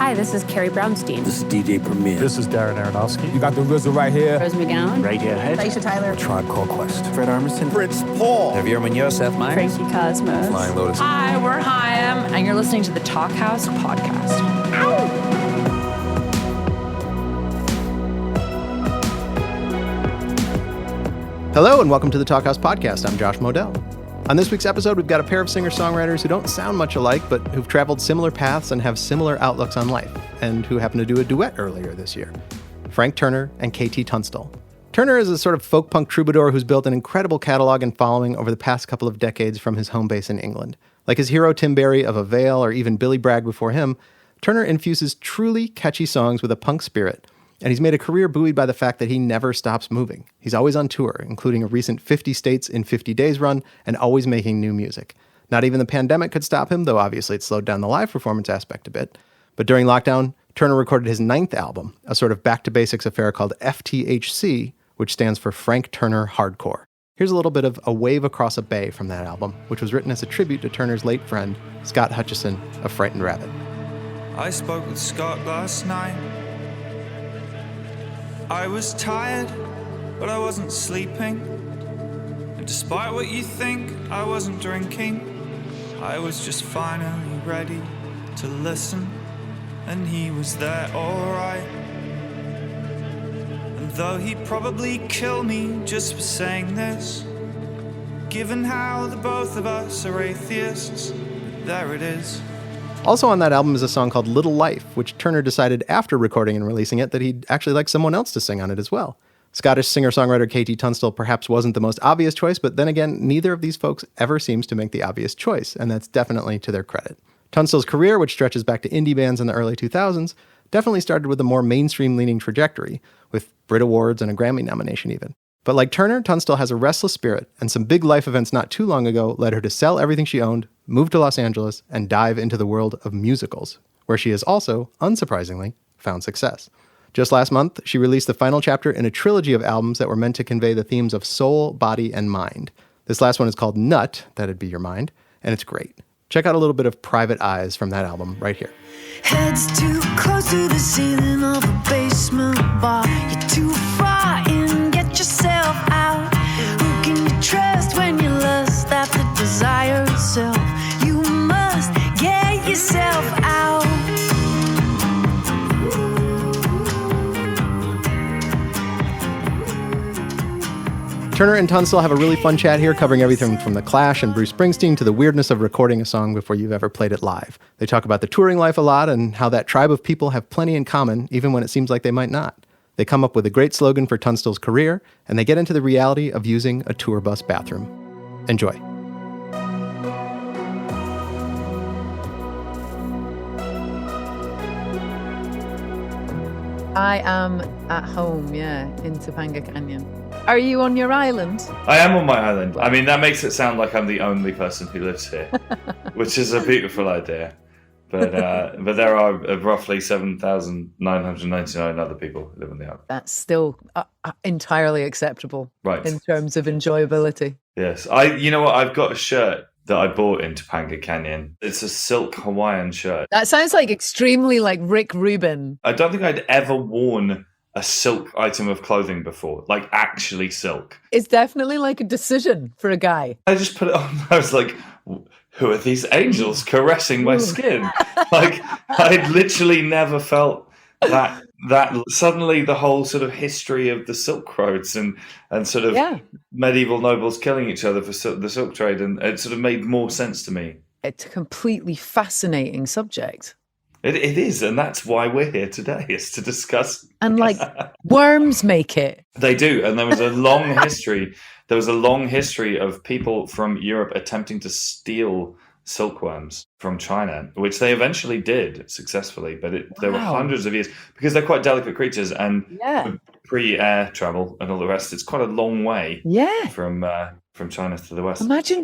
Hi, this is Carrie Brownstein. This is DJ Premier. This is Darren Aronofsky. You got the RZA right here. Rose McGowan. Radiohead. Aisha Tyler. Tribe Called Quest. Fred Armisen. Prince Paul. Javier Munoz. Seth Meyers. Frankie Cosmos. Flying Lotus. Hi, we're Chaim, and you're listening to the Talkhouse Podcast. Hello and welcome to the Talkhouse Podcast. I'm Josh Modell. On this week's episode, we've got a pair of singer-songwriters who don't sound much alike, but who've traveled similar paths and have similar outlooks on life, and who happen to do a duet earlier this year. Frank Turner and KT Tunstall. Turner is a sort of folk punk troubadour who's built an incredible catalog and following over the past couple of decades from his home base in England. Like his hero Tim Barry of Avail or even Billy Bragg before him, Turner infuses truly catchy songs with a punk spirit, and he's made a career buoyed by the fact that he never stops moving. He's always on tour, including a recent 50 States in 50 Days run, and always making new music. Not even the pandemic could stop him, though obviously it slowed down the live performance aspect a bit. But during lockdown, Turner recorded his 9th album, a sort of back-to-basics affair called FTHC, which stands for Frank Turner Hardcore. Here's a little bit of A Wave Across a Bay from that album, which was written as a tribute to Turner's late friend, Scott Hutchison of Frightened Rabbit. I spoke with Scott last night. I was tired, but I wasn't sleeping. And despite what you think, I wasn't drinking. I was just finally ready to listen. And he was there alright. And though he'd probably kill me just for saying this, given how the both of us are atheists, there it is. Also on that album is a song called Little Life, which Turner decided after recording and releasing it that he'd actually like someone else to sing on it as well. Scottish singer-songwriter KT Tunstall perhaps wasn't the most obvious choice, but then again, neither of these folks ever seems to make the obvious choice, and that's definitely to their credit. Tunstall's career, which stretches back to indie bands in the early 2000s, definitely started with a more mainstream-leaning trajectory, with Brit Awards and a Grammy nomination even. But like Turner, Tunstall has a restless spirit, and some big life events not too long ago led her to sell everything she owned, move to Los Angeles, and dive into the world of musicals, where she has also, unsurprisingly, found success. Just last month, she released the final chapter in a trilogy of albums that were meant to convey the themes of soul, body, and mind. This last one is called Nut, that'd be your mind, and it's great. Check out a little bit of Private Eyes from that album right here. Heads too close to the ceiling of a basement bar. You're too far in, get yourself out. Who can you trust when you lust after desire itself? You must get yourself out. Turner and Tunstall have a really fun chat here, covering everything from the Clash and Bruce Springsteen to the weirdness of recording a song before you've ever played it live. They talk about the touring life a lot and how that tribe of people have plenty in common, even when it seems like they might not. They come up with a great slogan for Tunstall's career, and they get into the reality of using a tour bus bathroom. Enjoy. I am at home, in Topanga Canyon. Are you on your island? I am on my island. I mean, that makes it sound like I'm the only person who lives here, which is a beautiful idea. But there are roughly 7,999 other people who live on the island. That's still entirely acceptable, right, in terms of enjoyability. Yes. You know what? I've got a shirt that I bought in Topanga Canyon. It's a silk Hawaiian shirt. That sounds like extremely like Rick Rubin. I don't think I'd ever worn a silk item of clothing before, like actually silk. It's definitely like a decision for a guy. I just put it on. I was like, who are these angels caressing my skin? Like, I'd literally never felt that suddenly the whole sort of history of the Silk Roads and sort of medieval nobles killing each other for the silk trade, and it sort of made more sense to me. It's a completely fascinating subject. It is, and that's why we're here today, is to discuss. And like worms make it. They do, and there was a long history. There was a long history of people from Europe attempting to steal silkworms from China, which they eventually did successfully, but there were hundreds of years, because they're quite delicate creatures, and pre-air travel and all the rest, it's quite a long way from China to the west. Imagine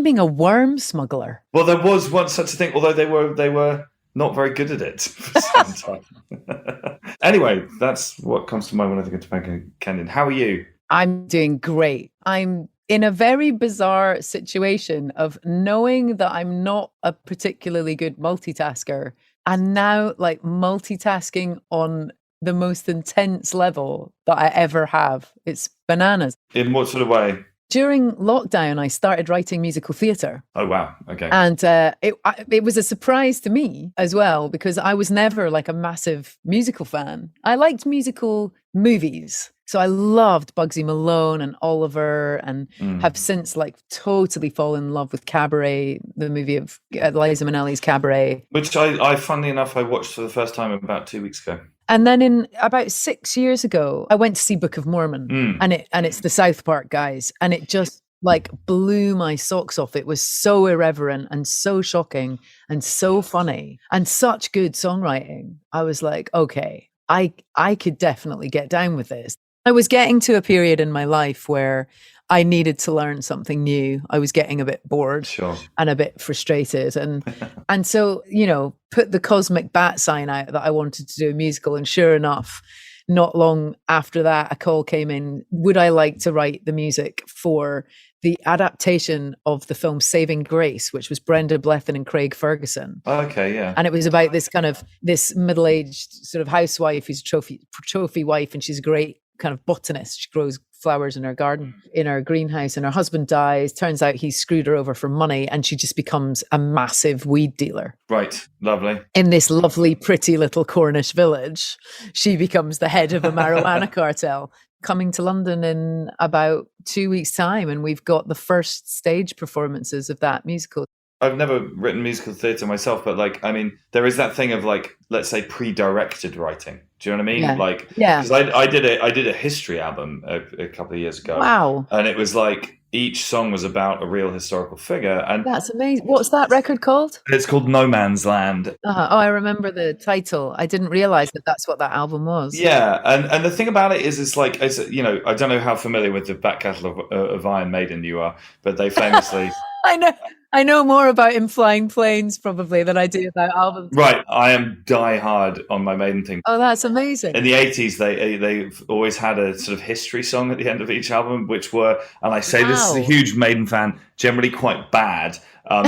being a worm smuggler. Well, there was once such a thing, although they were not very good at it for some time. Anyway, that's what comes to mind when I think of Topanga Canyon. How are you? I'm doing great. I'm in a very bizarre situation of knowing that I'm not a particularly good multitasker, and now like multitasking on the most intense level that I ever have. It's bananas. In what sort of way? During lockdown, I started writing musical theatre. Oh, wow. Okay. And it was a surprise to me as well, because I was never like a massive musical fan. I liked musical movies. So I loved Bugsy Malone and Oliver, and have since like totally fallen in love with Cabaret, the movie of Liza Minnelli's Cabaret. Which I funnily enough, I watched for the first time about 2 weeks ago. And then in about 6 years ago, I went to see Book of Mormon, and it's the South Park guys, and it just like blew my socks off. It was so irreverent and so shocking and so funny and such good songwriting. I was like, okay, I could definitely get down with this. I was getting to a period in my life where I needed to learn something new. I was getting a bit bored and a bit frustrated. And so, you know, put the cosmic bat sign out that I wanted to do a musical. And sure enough, not long after that, a call came in. Would I like to write the music for the adaptation of the film Saving Grace, which was Brenda Blethyn and Craig Ferguson? Okay, yeah. And it was about this middle-aged sort of housewife who's a trophy wife, and she's a great kind of botanist. She grows flowers in her garden, in her greenhouse, and her husband dies. Turns out he screwed her over for money, and she just becomes a massive weed dealer. Right, lovely. In this lovely, pretty little Cornish village, she becomes the head of a marijuana cartel. Coming to London in about 2 weeks' time, and we've got the first stage performances of that musical. I've never written musical theatre myself, but like, I mean, there is that thing of like, let's say pre-directed writing. Do you know what I mean? Yeah. Like, yeah. Because I did a history album a couple of years ago. Wow. And it was like, each song was about a real historical figure. And that's amazing. What's that record called? It's called No Man's Land. Oh, I remember the title. I didn't realize that that's what that album was. Yeah. And the thing about it is, it's like, you know, I don't know how familiar with the back catalogue of Iron Maiden you are, but they famously... I know more about In Flying Planes probably than I do about albums. Right, I am die hard on my Maiden thing. Oh, that's amazing. In the 80s, they've always had a sort of history song at the end of each album, which were, and I say this as a huge Maiden fan, generally quite bad,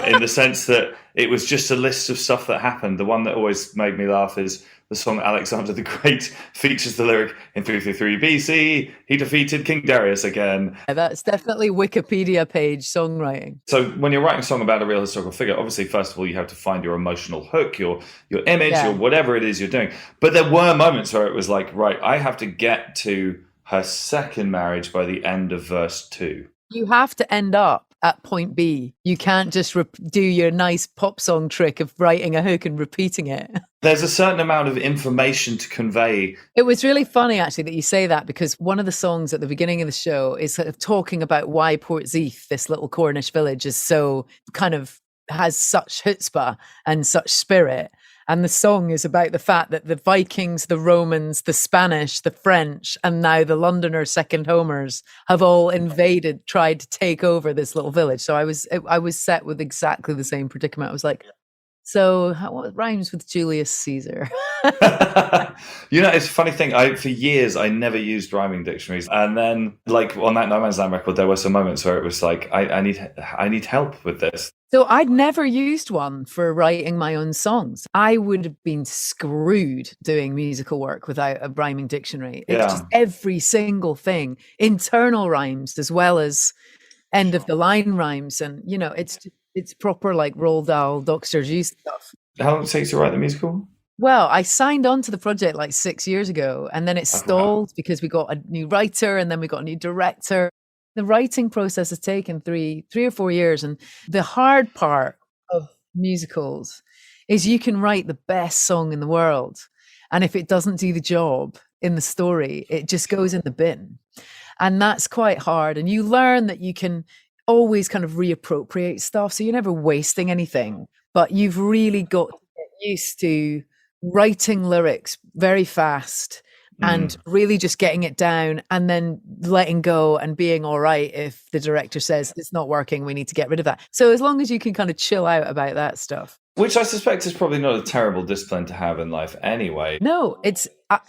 in the sense that it was just a list of stuff that happened. The one that always made me laugh is the song Alexander the Great features the lyric, in 333 BC, he defeated King Darius again. That's definitely Wikipedia page songwriting. So when you're writing a song about a real historical figure, obviously, first of all, you have to find your emotional hook, your image, or whatever it is you're doing. But there were moments where it was like, right, I have to get to her second marriage by the end of verse 2. You have to end up at point B. You can't just do your nice pop song trick of writing a hook and repeating it. There's a certain amount of information to convey. It was really funny, actually, that you say that, because one of the songs at the beginning of the show is sort of talking about why Portzeath, this little Cornish village, is so kind of has such chutzpah and such spirit. And the song is about the fact that the Vikings, the Romans, the Spanish, the French, and now the Londoner second homers have all invaded, tried to take over this little village. So I was set with exactly the same predicament. I was like, so what rhymes with Julius Caesar? You know, it's a funny thing. For years, I never used rhyming dictionaries. And then, like, on that No Man's Land record, there were some moments where it was like, I need help with this. So I'd never used one for writing my own songs. I would have been screwed doing musical work without a rhyming dictionary. It's just every single thing, internal rhymes as well as end of the line rhymes. And, you know, it's proper like Roald Dahl, Dr. Seuss stuff. How long did it take to write the musical? Well, I signed on to the project like 6 years ago, and then it stalled because we got a new writer and then we got a new director. The writing process has taken three or 4 years. And the hard part of musicals is you can write the best song in the world, and if it doesn't do the job in the story, it just goes in the bin. And that's quite hard. And you learn that you can always kind of reappropriate stuff, so you're never wasting anything. But you've really got to get used to writing lyrics very fast and really just getting it down and then letting go and being all right if the director says it's not working, we need to get rid of that. So as long as you can kind of chill out about that stuff. Which I suspect is probably not a terrible discipline to have in life anyway. No,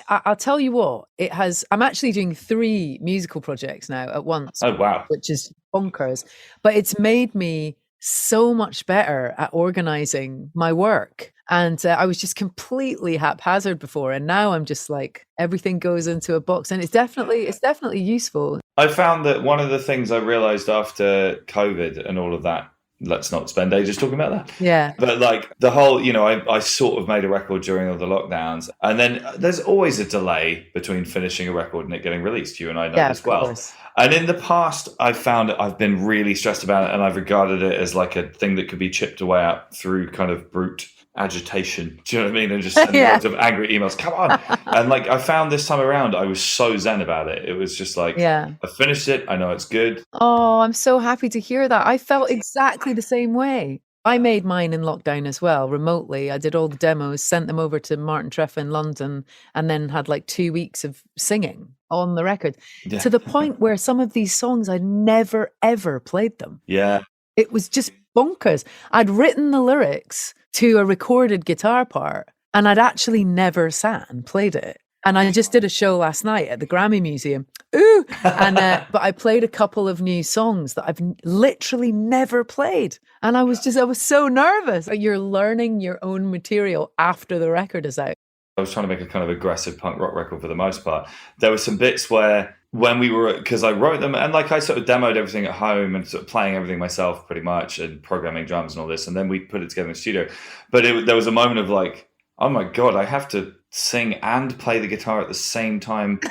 I'll tell you what, I'm actually doing 3 musical projects now at once. Oh, wow. Which is bonkers. But it's made me so much better at organizing my work. And I was just completely haphazard before. And now I'm just like, everything goes into a box, and it's definitely useful. I found that one of the things I realized after COVID and all of that, let's not spend ages talking about that. Yeah. But like the whole, I sort of made a record during all the lockdowns. And then there's always a delay between finishing a record and it getting released. You and I know as well. Course. And in the past, I found that I've been really stressed about it, and I've regarded it as like a thing that could be chipped away at through kind of brute agitation. Do you know what I mean? And just sending loads of angry emails. Come on. And like I found this time around, I was so zen about it. It was just like, I finished it. I know it's good. Oh, I'm so happy to hear that. I felt exactly the same way. I made mine in lockdown as well, remotely. I did all the demos, sent them over to Martin Treffa in London, and then had like 2 weeks of singing on the record, to the point where some of these songs I'd never, ever played them. Yeah. It was just bonkers. I'd written the lyrics to a recorded guitar part, and I'd actually never sat and played it. And I just did a show last night at the Grammy Museum. Ooh! And but I played a couple of new songs that I've literally never played. And I was so nervous. You're learning your own material after the record is out. I was trying to make a kind of aggressive punk rock record for the most part. There were some bits where when we were, because I wrote them and like I sort of demoed everything at home and sort of playing everything myself pretty much and programming drums and all this. And then we put it together in the studio. But there was a moment of like, oh my God, I have to sing and play the guitar at the same time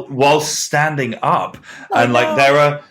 while standing up. And like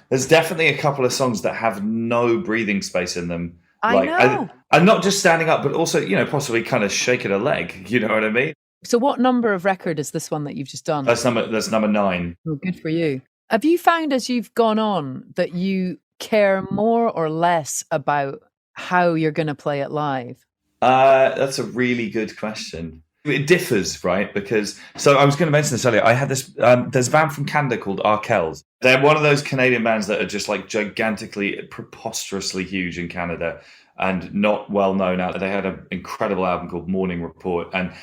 there's definitely a couple of songs that have no breathing space in them. I know. And not just standing up, but also, possibly kind of shaking a leg. You know what I mean? So what number of record is this one that you've just done? That's number 9. Oh, good for you. Have you found as you've gone on that you care more or less about how you're going to play it live? That's a really good question. It differs, right? Because, so I was going to mention this earlier. I had this, there's a band from Canada called Arkells. They're one of those Canadian bands that are just like gigantically, preposterously huge in Canada and not well known out. They had an incredible album called Morning Report. And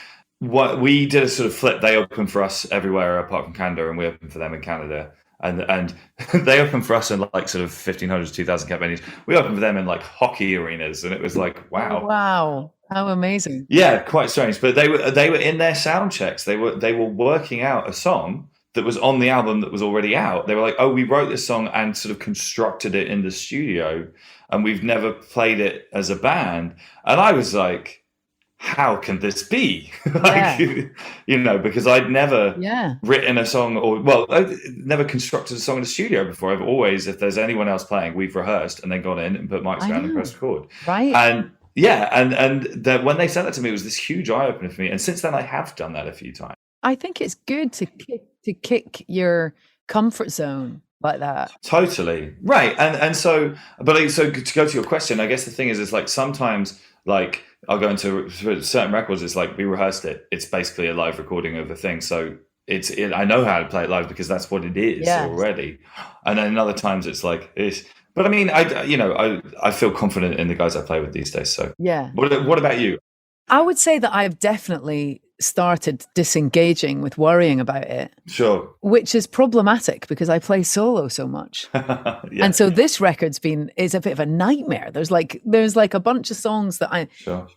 what we did a sort of flip. They opened for us everywhere apart from Canada, and we opened for them in Canada. And they opened for us in like sort of 1,500 to 2,000 cap venues. We opened for them in like hockey arenas, and it was like, wow. Oh, wow. How amazing. Yeah, quite strange. But they were in their sound checks. They were working out a song that was on the album that was already out. They were like, oh, we wrote this song and sort of constructed it in the studio, and we've never played it as a band. And I was like, how can this be? Because I'd never written a song I've never constructed a song in the studio before. I've always, if there's anyone else playing, we've rehearsed and then gone in and put mics down and pressed record. Right. And when they sent that to me, it was this huge eye opener for me. And since then I have done that a few times. I think it's good to kick your comfort zone like that. Totally. Right. And so to go to your question, I guess the thing is like sometimes like I'll go into certain records, it's like we rehearsed it. It's basically a live recording of the thing. So I know how to play it live because that's what it is already. And then other times it's like this. But I mean, I feel confident in the guys I play with these days. So yeah. What about you? I would say that I've definitely started disengaging with worrying about it. Sure. Which is problematic because I play solo so much. And so this record's is a bit of a nightmare. There's like a bunch of songs that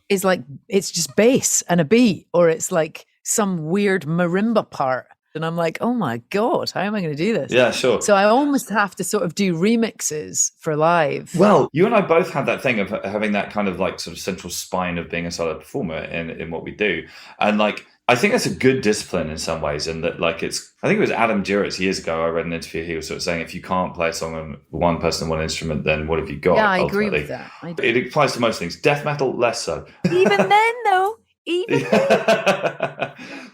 is like, it's just bass and a beat, or it's like some weird marimba part. And I'm like, oh my God, how am I going to do this? Yeah, sure. So I almost have to sort of do remixes for live. Well, you and I both have that thing of having that kind of like sort of central spine of being a solo performer in what we do. And like, I think that's a good discipline in some ways. And that like I think it was Adam Duritz years ago, I read an interview, he was sort of saying, if you can't play a song on one person, one instrument, then what have you got? Yeah, I ultimately? agree with that. It applies to most things. Death metal, less so. Even then though.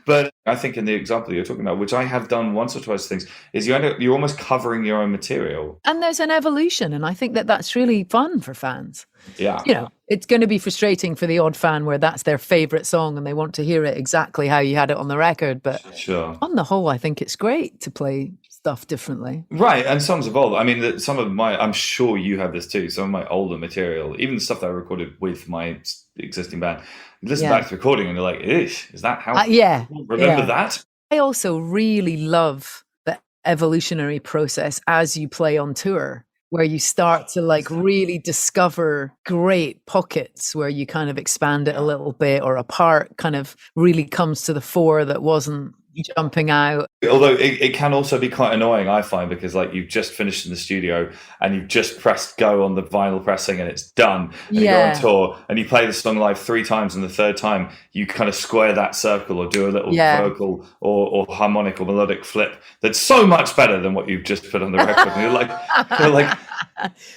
But I think in the example you're talking about, which I have done once or twice things, is you're almost covering your own material. And there's an evolution, and I think that's really fun for fans. Yeah. It's going to be frustrating for the odd fan where that's their favorite song and they want to hear it exactly how you had it on the record. But sure. On the whole, I think it's great to play stuff differently. Right. And songs evolve. I mean, I'm sure you have this too, some of my older material, even the stuff that I recorded with my existing band, you listen back to the recording and you're like, is that how remember that? I also really love the evolutionary process as you play on tour. where you start to like really discover great pockets where you kind of expand it a little bit, or a part kind of really comes to the fore that wasn't jumping out. Although it can also be quite annoying, I find, because like you've just finished in the studio and you've just pressed go on the vinyl pressing and it's done, and you go on tour and you play the song live 3 times, and the third time you kind of square that circle or do a little vocal or harmonic or melodic flip that's so much better than what you've just put on the record. And you're like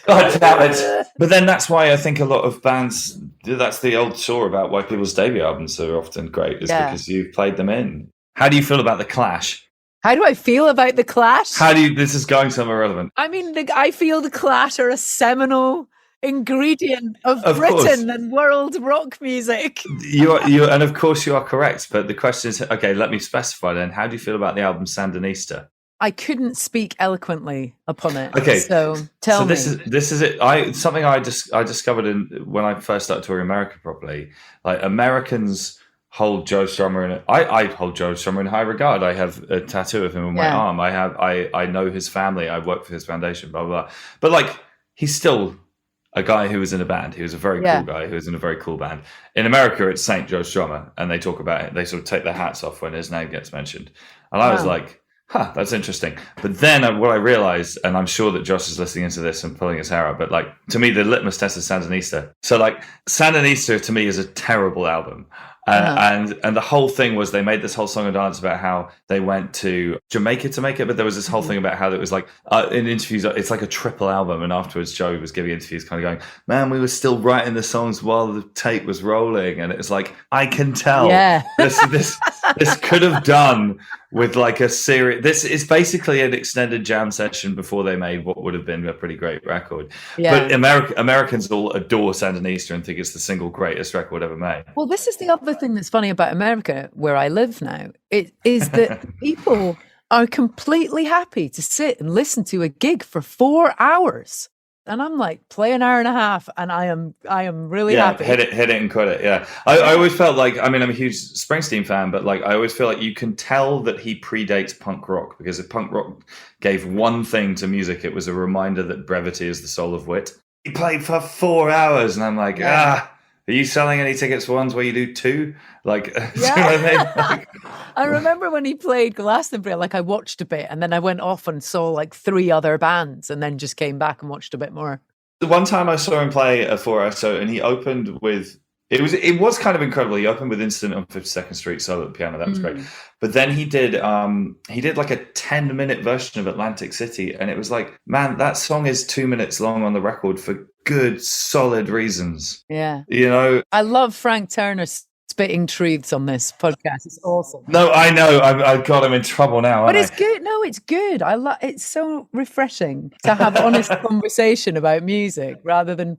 God damn it. But then that's why I think a lot of bands, that's the old saw about why people's debut albums are often great, is because you've played them in. How do you feel about the Clash? How do I feel about the Clash? This is going somewhere relevant. I mean, I feel the Clash are a seminal ingredient of Britain course. And world rock music. You and of course you are correct. But the question is, okay, let me specify then. How do you feel about the album Sandinista? I couldn't speak eloquently upon it. Okay, so tell me. This is it. Something I discovered when I first started touring America properly. Like, Americans hold Joe Strummer I hold Joe Strummer in high regard. I have a tattoo of him on my arm. I know his family. I work for his foundation. Blah blah blah. But like, he's still a guy who was in a band. He was a very cool guy who was in a very cool band. In America, it's Saint Joe Strummer, and they talk about it. They sort of take their hats off when his name gets mentioned. And I was like, that's interesting. But then what I realized, and I'm sure that Josh is listening into this and pulling his hair out, but like, to me, the litmus test is Sandinista. So like, Sandinista to me is a terrible album. And the whole thing was, they made this whole song and dance about how they went to Jamaica to make it, but there was this whole thing about how it was like, in interviews, it's like a triple album, and afterwards Joe was giving interviews kind of going, man, we were still writing the songs while the tape was rolling, and it's like, I can tell this could have done with like a series. This is basically an extended jam session before they made what would have been a pretty great record. But Americans all adore Sandinista and think it's the single greatest record ever made. Well, this is the other thing that's funny about America, where I live now. It is that people are completely happy to sit and listen to a gig for 4 hours. And I'm like, play an hour and a half, and I am really happy. Hit it and quit it. Yeah, I always felt like, I mean, I'm a huge Springsteen fan, but like, I always feel like you can tell that he predates punk rock, because if punk rock gave one thing to music, it was a reminder that brevity is the soul of wit. He played for 4 hours, and I'm like, are you selling any tickets for ones where you do 2? Like, do you know what I mean? Like, I remember when he played Glastonbury, like, I watched a bit, and then I went off and saw like 3 other bands, and then just came back and watched a bit more. The one time I saw him play a 4-hour show, and he opened with, it was kind of incredible. He opened with Incident on 52nd Street solo at the piano. That was great. But then he did like a 10-minute version of Atlantic City, and it was like, man, that song is 2 minutes long on the record for good, solid reasons. Yeah. You know? I love Frank Turner spitting truths on this podcast. It's awesome. No, I know. I've got him in trouble now. But it's good. No, it's good. It's so refreshing to have honest conversation about music rather than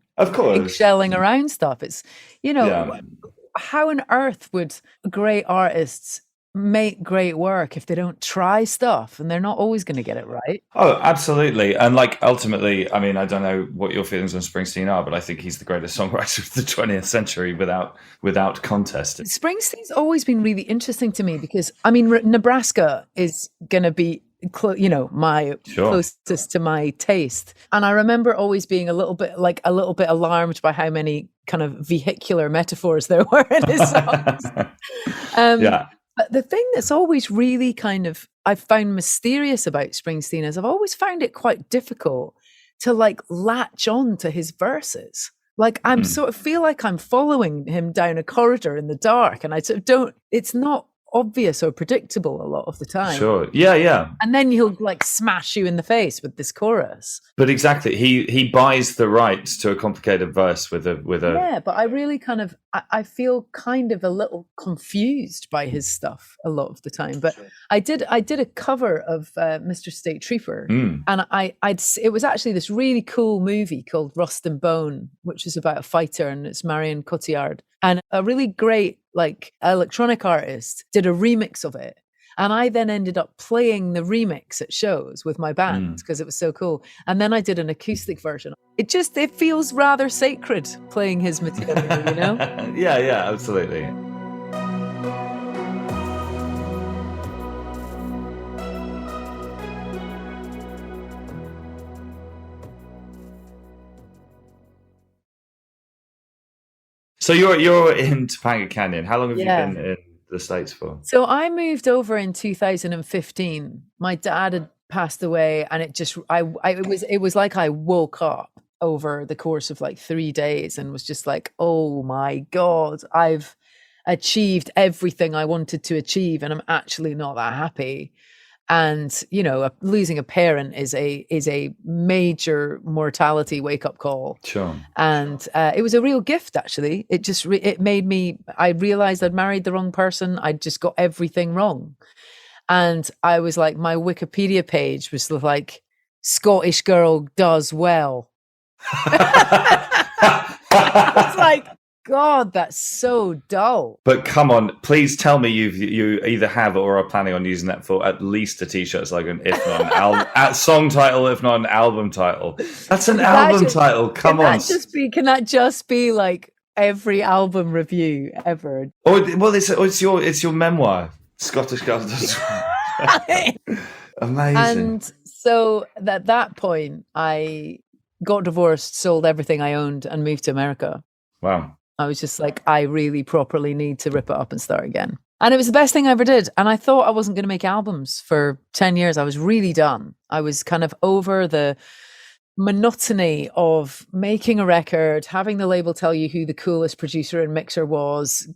shelling around stuff. It's, how on earth would great artists make great work if they don't try stuff, and they're not always going to get it right? Oh, absolutely. And like, ultimately, I mean, I don't know what your feelings on Springsteen are, but I think he's the greatest songwriter of the 20th century without contest. Springsteen's always been really interesting to me, because I mean, Nebraska is going to be my closest to my taste, and I remember always being a little bit alarmed by how many kind of vehicular metaphors there were in his songs. But the thing that's always really kind of I've found mysterious about Springsteen is I've always found it quite difficult to like latch on to his verses. Like, I'm sort of feel like I'm following him down a corridor in the dark, and I sort of don't. It's not obvious or predictable a lot of the time. Sure. Yeah. And then he'll like smash you in the face with this chorus. But exactly, he buys the rights to a complicated verse with a. Yeah, but I really kind of I feel kind of a little confused by his stuff a lot of the time. But I did a cover of Mr. State Trooper, and it was actually this really cool movie called Rust and Bone, which is about a fighter, and it's Marion Cotillard, and a really great like electronic artist did a remix of it. And I then ended up playing the remix at shows with my band because it was so cool. And then I did an acoustic version. It feels rather sacred playing his material, you know? Yeah, absolutely. So you're in Topanga Canyon. How long have Yeah. you been in the States for? So I moved over in 2015. My dad had passed away, and it was like I woke up over the course of like 3 days and was just like, oh my God, I've achieved everything I wanted to achieve, and I'm actually not that happy. And, you know, losing a parent is a major mortality wake-up call. Sure. And it was a real gift, actually. It just it made me, I realized I'd married the wrong person. I'd just got everything wrong. And I was like, my Wikipedia page was like, Scottish girl does well. It's like, God, that's so dull. But come on, please tell me you either have or are planning on using that for at least a t-shirt slogan, if not an album, song title, if not an album title. That's an album title. Come on. Can that just be like every album review ever? It's your memoir, Scottish Girl Does Well. Amazing. And so at that point, I got divorced, sold everything I owned, and moved to America. Wow. I was just like, I really properly need to rip it up and start again. And it was the best thing I ever did. And I thought I wasn't going to make albums for 10 years. I was really done. I was kind of over the monotony of making a record, having the label tell you who the coolest producer and mixer was,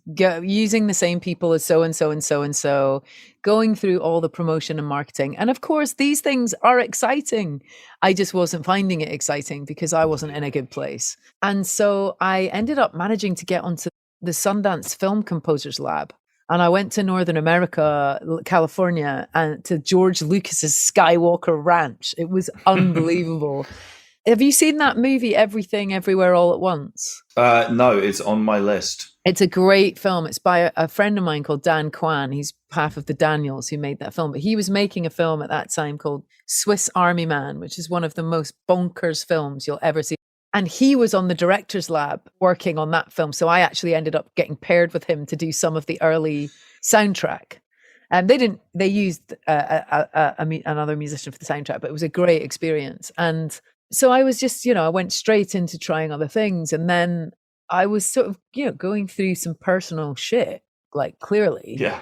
using the same people as so-and-so and so-and-so, going through all the promotion and marketing. And of course, these things are exciting. I just wasn't finding it exciting because I wasn't in a good place. And so I ended up managing to get onto the Sundance Film Composers Lab. And I went to Northern America, California, and to George Lucas's Skywalker Ranch. It was unbelievable. Have you seen that movie, Everything, Everywhere, All at Once? No, it's on my list. It's a great film. It's by a friend of mine called Dan Kwan. He's half of the Daniels who made that film. But he was making a film at that time called Swiss Army Man, which is one of the most bonkers films you'll ever see. And he was on the director's lab working on that film. So I actually ended up getting paired with him to do some of the early soundtrack. And they used another musician for the soundtrack, but it was a great experience. And so I was just, I went straight into trying other things. And then I was sort of, going through some personal shit, like clearly. Yeah.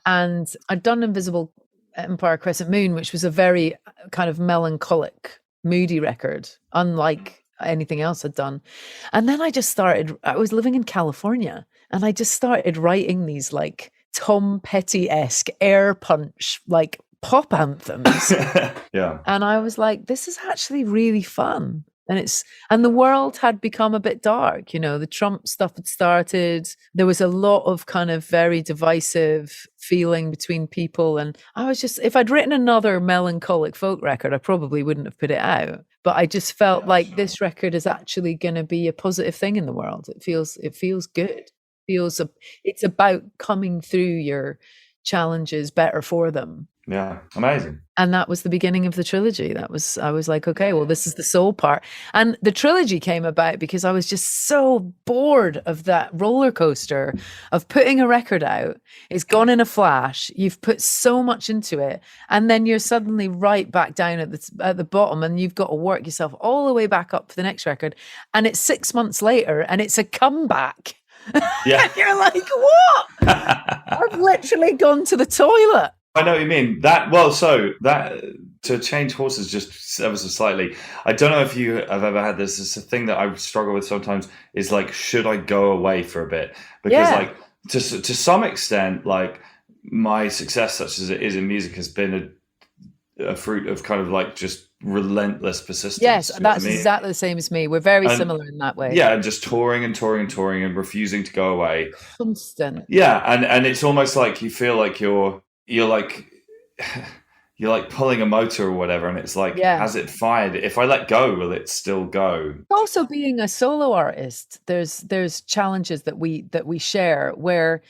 And I'd done Invisible Empire Crescent Moon, which was a very kind of melancholic, moody record, unlike anything else I'd done. And then I was living in California, and I just started writing these like Tom Petty-esque air punch, like pop anthems. Yeah. And I was like, this is actually really fun. And the world had become a bit dark, the Trump stuff had started. There was a lot of kind of very divisive feeling between people. And I was just, if I'd written another melancholic folk record, I probably wouldn't have put it out. But I just felt like this record is actually going to be a positive thing in the world. It feels good. It's about coming through your challenges better for them. Yeah, amazing. And that was the beginning of the trilogy. I was like, okay, well, this is the soul part. And the trilogy came about because I was just so bored of that roller coaster of putting a record out. It's gone in a flash. You've put so much into it. And then you're suddenly right back down at the bottom, and you've got to work yourself all the way back up for the next record. And it's 6 months later, and it's a comeback. Yeah. And you're like, what? I've literally gone to the toilet. I know what you mean. To change horses just ever so slightly. I don't know if you have ever had this. It's a thing that I struggle with sometimes, is like, should I go away for a bit? Because like to some extent, like my success, such as it is in music, has been a fruit of kind of like just relentless persistence. Yes, that's exactly the same as me. We're very similar in that way. Yeah, and just touring and touring and touring and refusing to go away. Constant. Yeah, and it's almost like you feel like you're like pulling a motor or whatever, and it's like, has it fired? If I let go, will it still go? Also, being a solo artist, there's challenges that we share where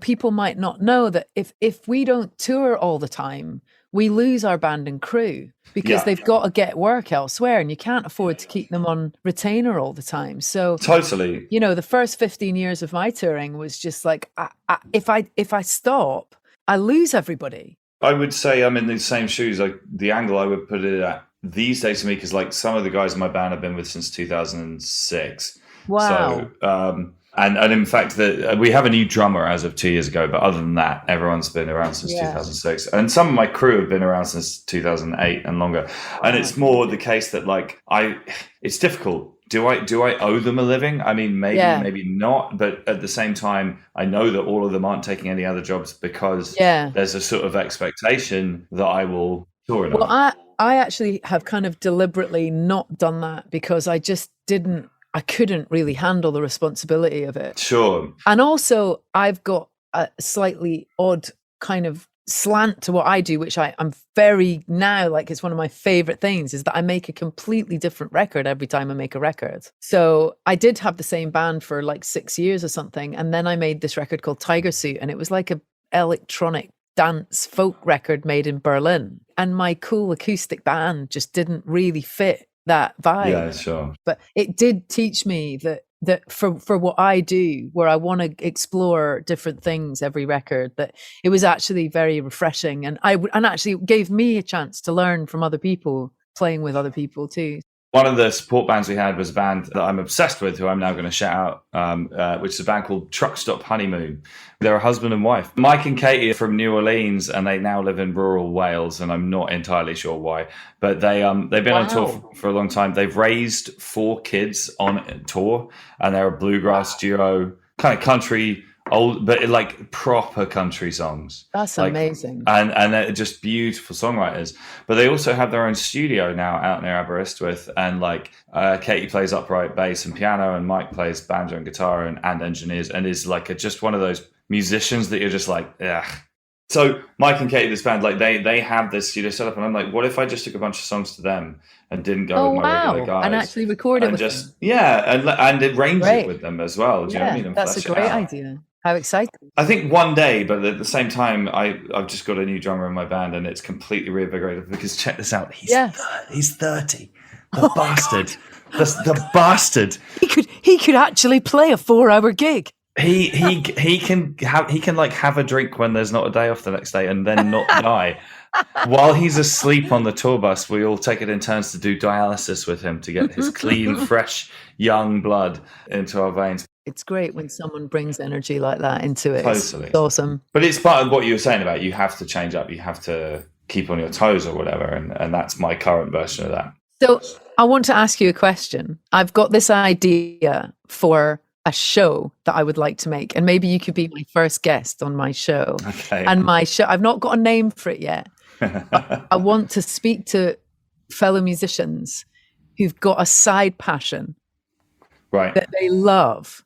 people might not know that if we don't tour all the time, we lose our band and crew because they've got to get work elsewhere, and you can't afford to keep them on retainer all the time. So totally, the first 15 years of my touring was just like, if I stop, I lose everybody. I would say I'm in the same shoes. Like the angle I would put it at these days to me, because like some of the guys in my band I've been with since 2006, Wow. So, and in fact, we have a new drummer as of 2 years ago, but other than that, everyone's been around since 2006. And some of my crew have been around since 2008 and longer. And it's more the case that it's difficult. Do I owe them a living? I mean, maybe not. But at the same time, I know that all of them aren't taking any other jobs because there's a sort of expectation that I will tour enough. Well, I actually have kind of deliberately not done that because I just I couldn't really handle the responsibility of it. Sure. And also I've got a slightly odd kind of slant to what I do, which I'm very now, like it's one of my favorite things is that I make a completely different record every time I make a record. So I did have the same band for like 6 years or something. And then I made this record called Tiger Suit, and it was like a electronic dance folk record made in Berlin. And my cool acoustic band just didn't really fit that vibe. Yeah, sure. But it did teach me that for what I do, where I want to explore different things every record, that it was actually very refreshing, and actually gave me a chance to learn from other people, playing with other people too. One of the support bands we had was a band that I'm obsessed with, who I'm now going to shout out, which is a band called Truck Stop Honeymoon. They're a husband and wife. Mike and Katie are from New Orleans, and they now live in rural Wales, and I'm not entirely sure why. But they've been on tour for a long time. They've raised 4 kids on tour, and they're a bluegrass duo, kind of country, old, but like proper country songs. That's amazing. And they're just beautiful songwriters. But they also have their own studio now out near Aberystwyth, and Katie plays upright bass and piano, and Mike plays banjo and guitar and engineers, and is just one of those musicians that you're just like, ugh. So Mike and Katie, this band, they have this studio set up, and I'm like, what if I just took a bunch of songs to them and didn't go with my regular guys and actually record it and with just them? and arrange it with them as well. Do you know what I mean? And that's a great idea. How exciting. I think one day, but at the same time, I've just got a new drummer in my band, and it's completely reinvigorated because check this out. He's 30. The bastard. The bastard. He could actually play a 4-hour gig. He can have a drink when there's not a day off the next day and then not die. While he's asleep on the tour bus, we all take it in turns to do dialysis with him to get his clean, fresh, young blood into our veins. It's great when someone brings energy like that into it. Totally. It's awesome. But it's part of what you were saying about you have to change up, you have to keep on your toes or whatever, and that's my current version of that. So I want to ask you a question. I've got this idea for a show that I would like to make, and maybe you could be my first guest on my show. Okay. And my show, I've not got a name for it yet. I want to speak to fellow musicians who've got a side passion that they love,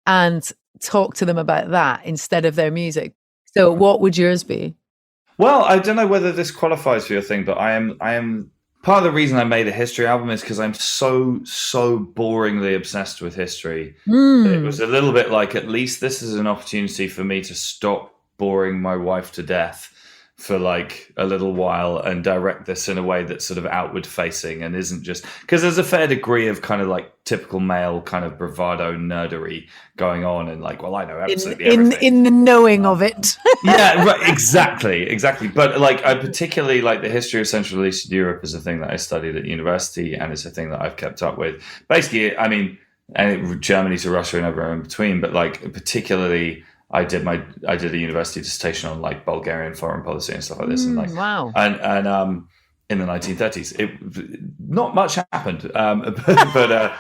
and talk to them about that instead of their music. So what would yours be? Well, I don't know whether this qualifies for your thing, but I am part of the reason I made a history album is because I'm so boringly obsessed with history. It was a little bit like, at least this is an opportunity for me to stop boring my wife to death for like a little while and direct this in a way that's sort of outward facing and isn't just, because there's a fair degree of kind of like typical male kind of bravado nerdery going on, and like, well, I know absolutely everything. In the knowing of it. Yeah, right, exactly. But like, I particularly like the history of Central and Eastern Europe is a thing that I studied at university, and it's a thing that I've kept up with. Basically, I mean, Germany to Russia and everywhere in between, but like particularly, I did a university dissertation on like Bulgarian foreign policy and stuff like this, and like wow, and in the 1930s, not much happened, but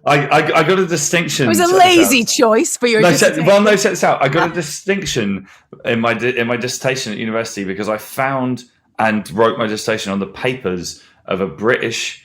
I got a distinction. It was a lazy choice for your dissertation. Check this out. I got a distinction in my dissertation at university because I found and wrote my dissertation on the papers of a British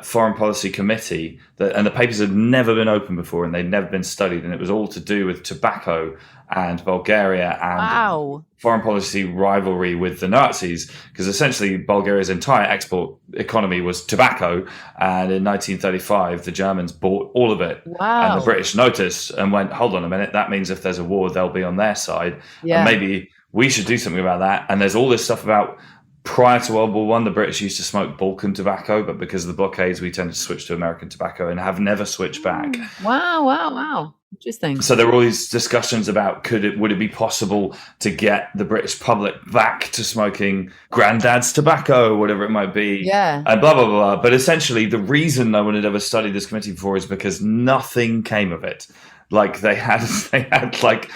foreign policy committee, and the papers had never been opened before, and they'd never been studied, and it was all to do with tobacco and Bulgaria and foreign policy rivalry with the Nazis, because essentially Bulgaria's entire export economy was tobacco, and in 1935 the Germans bought all of it. And the British noticed and went, hold on a minute, that means if there's a war they'll be on their side, and maybe we should do something about that. And there's all this stuff about prior to World War I, the British used to smoke Balkan tobacco, but because of the blockades, we tended to switch to American tobacco and have never switched back. Wow. Interesting. So there were all these discussions about would it be possible to get the British public back to smoking granddad's tobacco, whatever it might be, Yeah. and blah, blah, blah. But essentially, the reason no one had ever studied this committee before is because nothing came of it. Like they had like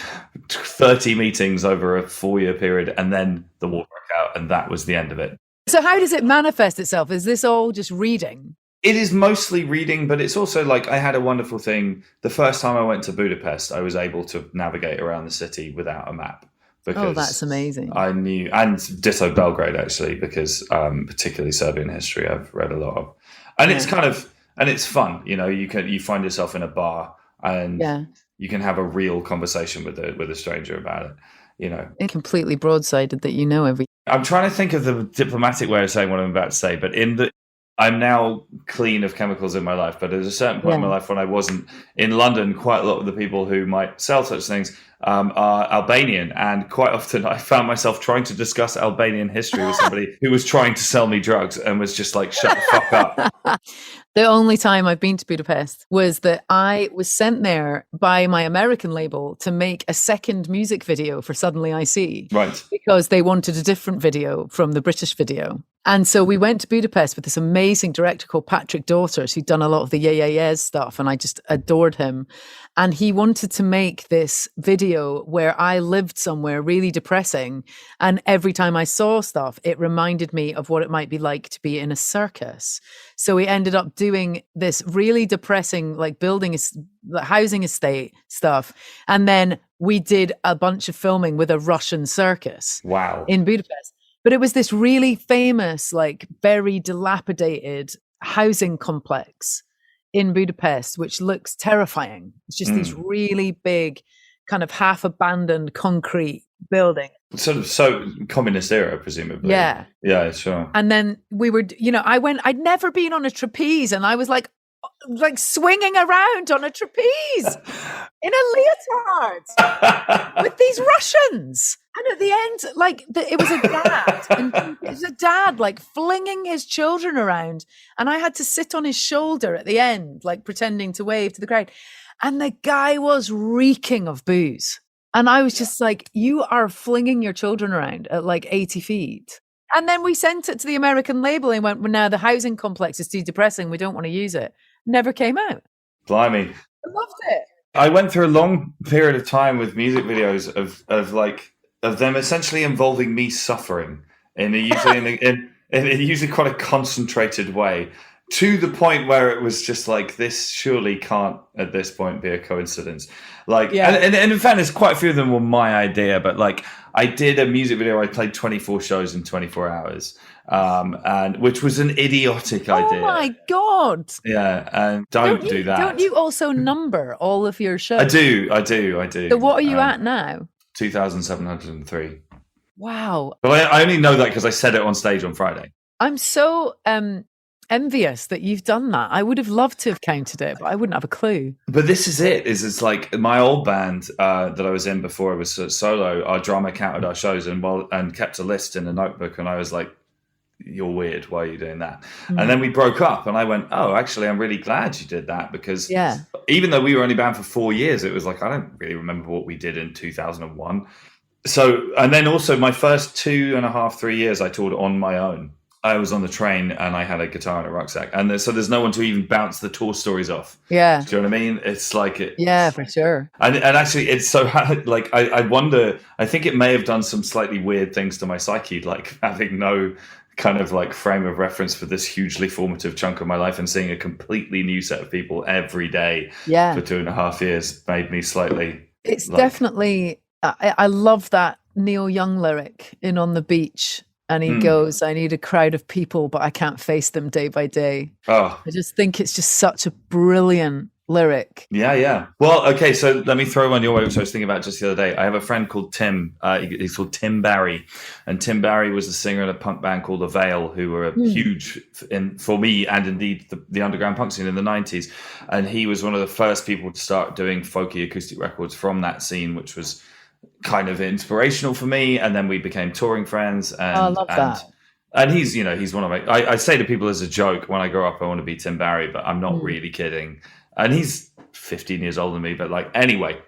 30 meetings over a 4-year period, and then the war broke out, and that was the end of it. So how does it manifest itself? Is this all just reading? It is mostly reading, but it's also like I had a wonderful thing. The first time I went to Budapest, I was able to navigate around the city without a map. Because that's amazing. I knew, and ditto Belgrade actually, because particularly Serbian history I've read a lot of. And it's kind of, and it's fun, you know, you find yourself in a bar and you can have a real conversation with a stranger about it, you know. It's completely broadsided that you know everything. I'm trying to think of the diplomatic way of saying what I'm about to say, but I'm now clean of chemicals in my life, but at a certain point in my life when I wasn't in London, quite a lot of the people who might sell such things are Albanian. And quite often I found myself trying to discuss Albanian history with somebody who was trying to sell me drugs and was just like, shut the fuck up. The only time I've been to Budapest was that I was sent there by my American label to make a second music video for Suddenly I See. Right. Because they wanted a different video from the British video. And so we went to Budapest with this amazing director called Patrick Daughters, who'd done a lot of the Yeah Yeah Yeahs stuff, and I just adored him. And he wanted to make this video where I lived somewhere really depressing. And every time I saw stuff, it reminded me of what it might be like to be in a circus. So we ended up doing this really depressing, like building a housing estate stuff. And then we did a bunch of filming with a Russian circus. Wow. In Budapest. But it was this really famous, like very dilapidated housing complex in Budapest, which looks terrifying. It's just these really big, kind of half abandoned concrete buildings. Sort of so communist era, presumably. Yeah. Yeah, sure. And then we were, you know, I'd never been on a trapeze, and I was like swinging around on a trapeze in a leotard with these Russians. And at the end, like it was a dad, and it was a dad like flinging his children around, and I had to sit on his shoulder at the end, like pretending to wave to the crowd. And the guy was reeking of booze, and I was just like, "You are flinging your children around at like 80 feet." And then we sent it to the American label and went, "Well, now the housing complex is too depressing. We don't want to use it." Never came out. Blimey. I loved it. I went through a long period of time with music videos of them essentially involving me suffering in a usually quite a concentrated way, to the point where it was just like, this surely can't at this point be a coincidence. Like, and in fairness, quite a few of them were my idea, but like I did a music video. I played 24 shows in 24 hours, and which was an idiotic idea. Oh my God. Yeah. And don't do that. Don't you also number all of your shows? I do. So what are you at now? 2,703. Wow. But I only know that because I said it on stage on Friday. I'm so envious that you've done that. I would have loved to have counted it, but I wouldn't have a clue. But this is it. It's like my old band that I was in before I was solo, our drummer counted our shows and kept a list in a notebook. And I was like, you're weird. Why are you doing that? And then we broke up, and I went, oh, actually, I'm really glad you did that, because even though we were only banned for 4 years, it was like, I don't really remember what we did in 2001. So, and then also my first 2.5, 3 years, I toured on my own. I was on the train and I had a guitar and a rucksack, and so there's no one to even bounce the tour stories off. Yeah. Do you know what I mean? It's like it. Yeah, for sure. And actually, it's so like I wonder. I think it may have done some slightly weird things to my psyche, like having no kind of like frame of reference for this hugely formative chunk of my life, and seeing a completely new set of people every day for 2.5 years made me slightly. It's like, definitely. I love that Neil Young lyric in On the Beach. And he goes, I need a crowd of people, but I can't face them day by day. Oh. I just think it's just such a brilliant lyric. Yeah. Well, okay, so let me throw one your way, which I was thinking about just the other day. I have a friend called Tim. He's called Tim Barry. And Tim Barry was a singer in a punk band called The Veil, who were huge for me and indeed the underground punk scene in the 90s. And he was one of the first people to start doing folky acoustic records from that scene, which was kind of inspirational for me. And then we became touring friends. And I love that. And he's one of my, I say to people as a joke, when I grow up, I want to be Tim Barry, but I'm not really kidding. and he's 15 years older than me, but like, anyway,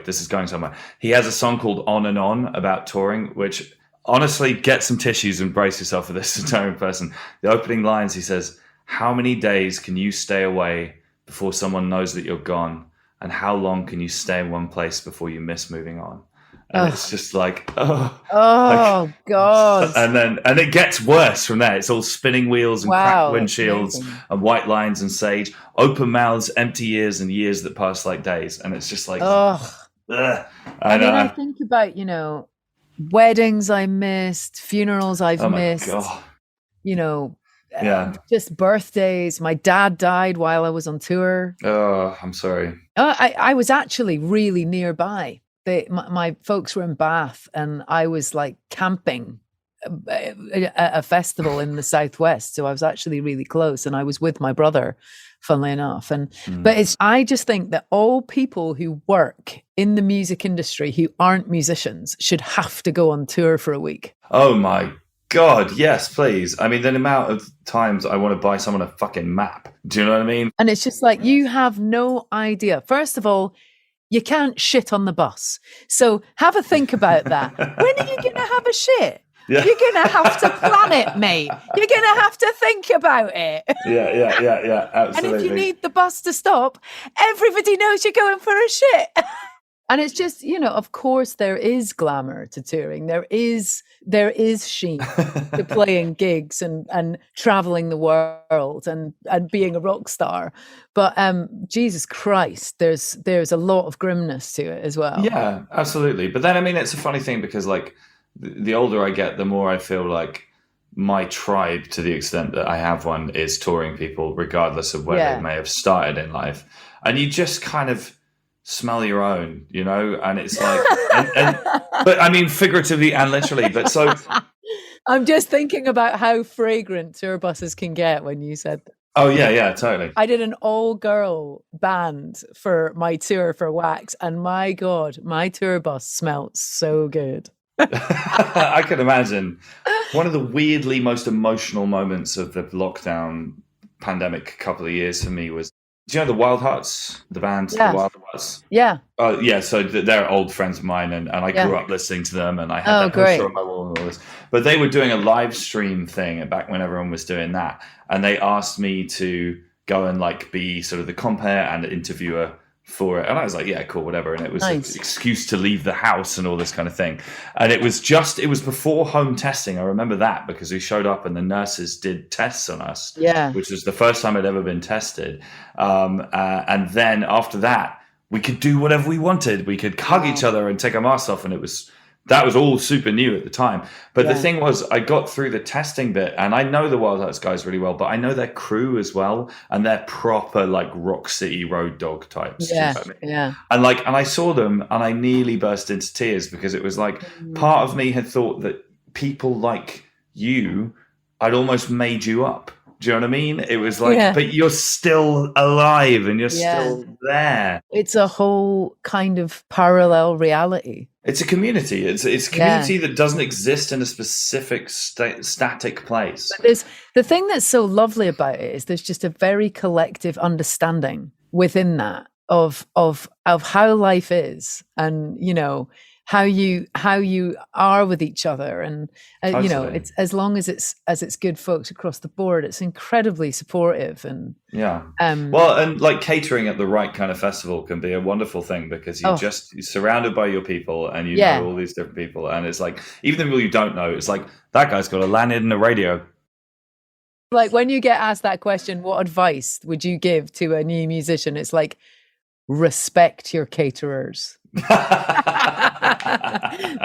this is going somewhere. He has a song called On and On about touring, which honestly, get some tissues and brace yourself for this entire person. The opening lines, he says, "How many days can you stay away before someone knows that you're gone? And how long can you stay in one place before you miss moving on?" And it's just like, God. And it gets worse from there. It's all spinning wheels and cracked windshields and white lines and sage, open mouths, empty years, and years that pass like days. And it's just like, I think about, you know, weddings I missed, funerals I've missed, God. You know, just birthdays. My dad died while I was on tour. Oh, I'm sorry. I was actually really nearby. My folks were in Bath, and I was like camping at a festival in the Southwest. So I was actually really close, and I was with my brother, funnily enough. But I just think that all people who work in the music industry who aren't musicians should have to go on tour for a week. Oh my God, yes, please. I mean, the amount of times I want to buy someone a fucking map. Do you know what I mean? And it's just like, you have no idea. First of all, you can't shit on the bus. So have a think about that. When are you going to have a shit? Yeah. You're going to have to plan it, mate. You're going to have to think about it. Yeah, absolutely. And if you need the bus to stop, everybody knows you're going for a shit. And it's just, you know, of course there is glamour to touring. There is sheen to playing gigs and traveling the world and being a rock star. But Jesus Christ, there's a lot of grimness to it as well. Yeah, absolutely. But then, I mean, it's a funny thing because like the older I get, the more I feel like my tribe, to the extent that I have one, is touring people regardless of where they may have started in life. And you just kind of smell your own, you know, and it's like, but I mean, figuratively and literally, but so. I'm just thinking about how fragrant tour buses can get when you said that. Oh, yeah, totally. I did an all-girl band for my tour for Wax, and my God, my tour bus smelled so good. I can imagine. One of the weirdly most emotional moments of the lockdown pandemic couple of years for me was, do you know the Wild Hearts, the band, yes. The Wild Hearts? Yeah. Yeah, so they're old friends of mine, and I grew up listening to them, and I had that poster on my wall and all this. But they were doing a live stream thing back when everyone was doing that, and they asked me to go and like be sort of the compere and interviewer for it, and I was like, yeah, cool, whatever. And it was an excuse to leave the house and all this kind of thing. And it was before home testing. I remember that because we showed up and the nurses did tests on us, which was the first time I'd ever been tested. And then after that, we could do whatever we wanted. We could hug each other and take our masks off, and that was all super new at the time. But the thing was, I got through the testing bit, and I know the Wild Hearts guys really well, but I know their crew as well, and they're proper like Rock City Road Dog types. Yeah, you know what I mean? And I saw them, and I nearly burst into tears because it was like part of me had thought that people like you, I'd almost made you up. Do you know what I mean? It was like, but you're still alive and you're still there. It's a whole kind of parallel reality. It's a community. It's a community that doesn't exist in a specific static place. But the thing that's so lovely about it is there's just a very collective understanding within that of how life is, and you know how you are with each other, and you know, it's as long as it's good folks across the board, it's incredibly supportive. And well, and like catering at the right kind of festival can be a wonderful thing because you're surrounded by your people, and you know all these different people, and it's like even the people you don't know, it's like that guy's got a landed in the radio. Like when you get asked that question, what advice would you give to a new musician? It's like, respect your caterers.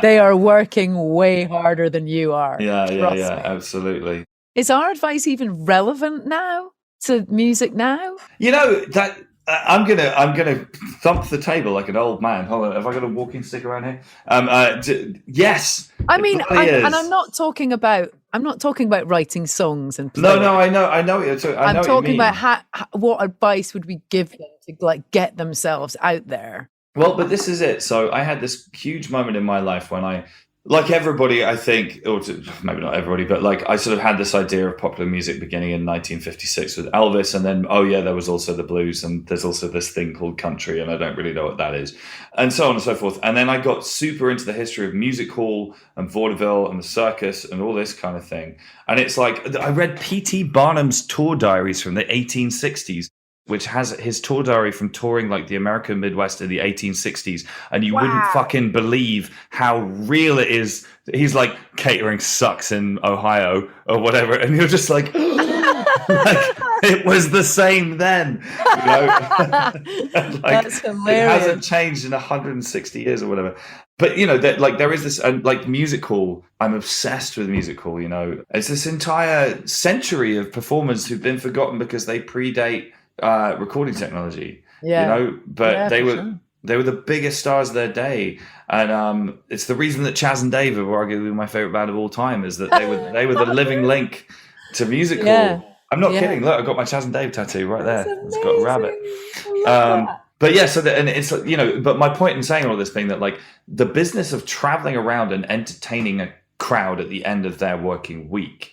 They are working way harder than you are. Yeah, absolutely. Is our advice even relevant now to music now? You know that I'm gonna thump the table like an old man. Hold on, have I got a walking stick around here? Yes. I mean, I'm not talking about writing songs and playing. No, I know what you're talking. I'm talking about what advice would we give them to like get themselves out there. Well, but this is it. So I had this huge moment in my life when I like everybody, I think, or maybe not everybody, but like I sort of had this idea of popular music beginning in 1956 with Elvis, and then there was also the blues, and there's also this thing called country, and I don't really know what that is, and so on and so forth. And then I got super into the history of music hall and vaudeville and the circus and all this kind of thing. And it's like I read P.T. Barnum's tour diaries from the 1860s, which has his tour diary from touring like the American Midwest in the 1860s. And you wouldn't fucking believe how real it is. He's like, catering sucks in Ohio or whatever. And you're just like, it was the same then. You know? That's hilarious. It hasn't changed in 160 years or whatever. But, you know, there is this, like music hall. I'm obsessed with music hall, you know. It's this entire century of performers who've been forgotten because they predate recording technology, you know, but they were the biggest stars of their day, and it's the reason that Chaz and Dave are arguably my favorite band of all time, is that they were the living link to music hall. I'm not kidding. Look, I've got my Chaz and Dave tattoo right there. It's got a rabbit. But yeah, and it's, you know, but my point in saying all this being that like the business of traveling around and entertaining a crowd at the end of their working week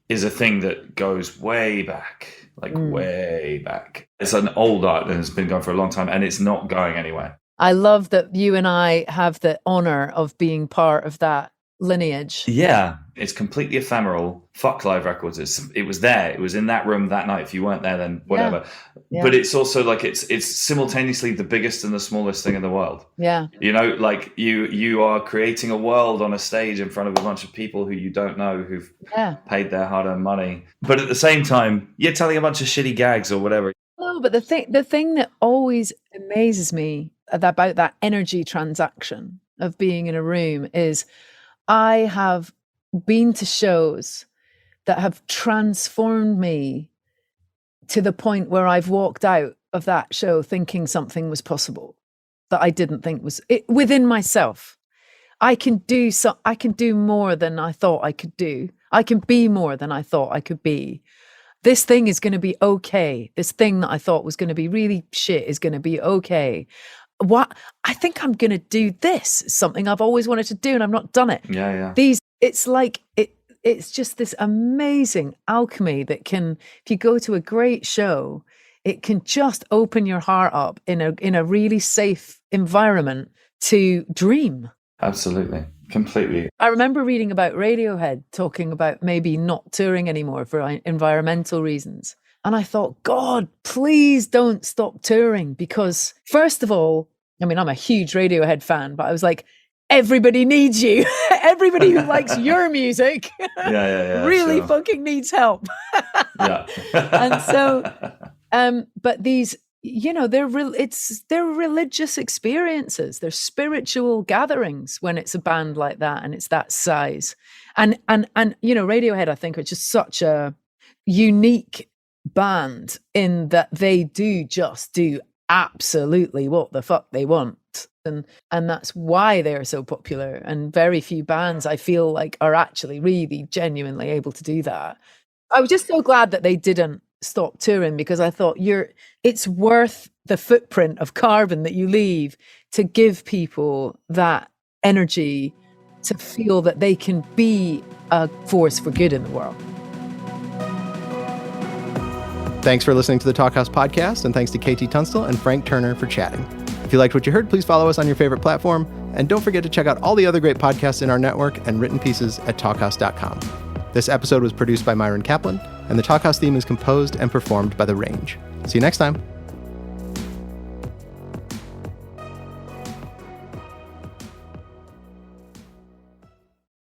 is a thing that goes way back. Way back. It's an old art and it's been going for a long time, and it's not going anywhere. I love that you and I have the honor of being part of that lineage. Yeah, it's completely ephemeral. Fuck live records. It was there. It was in that room that night. If you weren't there, then whatever. Yeah. But it's also like it's simultaneously the biggest and the smallest thing in the world. Yeah. You know, like you are creating a world on a stage in front of a bunch of people who you don't know, who've paid their hard-earned money. But at the same time, you're telling a bunch of shitty gags or whatever. No, but the thing that always amazes me about that energy transaction of being in a room is I have been to shows that have transformed me to the point where I've walked out of that show thinking something was possible that I didn't think was within myself. I can do more than I thought I could do. I can be more than I thought I could be. This thing is going to be okay. This thing that I thought was going to be really shit is going to be okay. What I think I'm going to do this, something I've always wanted to do and I've not done it. Yeah. It's like it's just this amazing alchemy that can, if you go to a great show, it can just open your heart up in a really safe environment to dream. Absolutely. Completely. I remember reading about Radiohead talking about maybe not touring anymore for environmental reasons. And I thought, God, please don't stop touring, because first of all, I mean, I'm a huge Radiohead fan, but I was like, everybody needs you. Everybody who likes your music really fucking needs help. And so, but these, you know, they're religious experiences. They're spiritual gatherings when it's a band like that and it's that size. And you know, Radiohead, I think, are just such a unique band in that they do absolutely what the fuck they want. And that's why they're so popular. And very few bands, I feel like, are actually really genuinely able to do that. I was just so glad that they didn't stop touring, because I thought it's worth the footprint of carbon that you leave to give people that energy to feel that they can be a force for good in the world. Thanks for listening to the Talkhouse Podcast, and thanks to KT Tunstall and Frank Turner for chatting. If you liked what you heard, please follow us on your favorite platform, and don't forget to check out all the other great podcasts in our network and written pieces at talkhouse.com. This episode was produced by Myron Kaplan, and the Talkhouse theme is composed and performed by The Range. See you next time.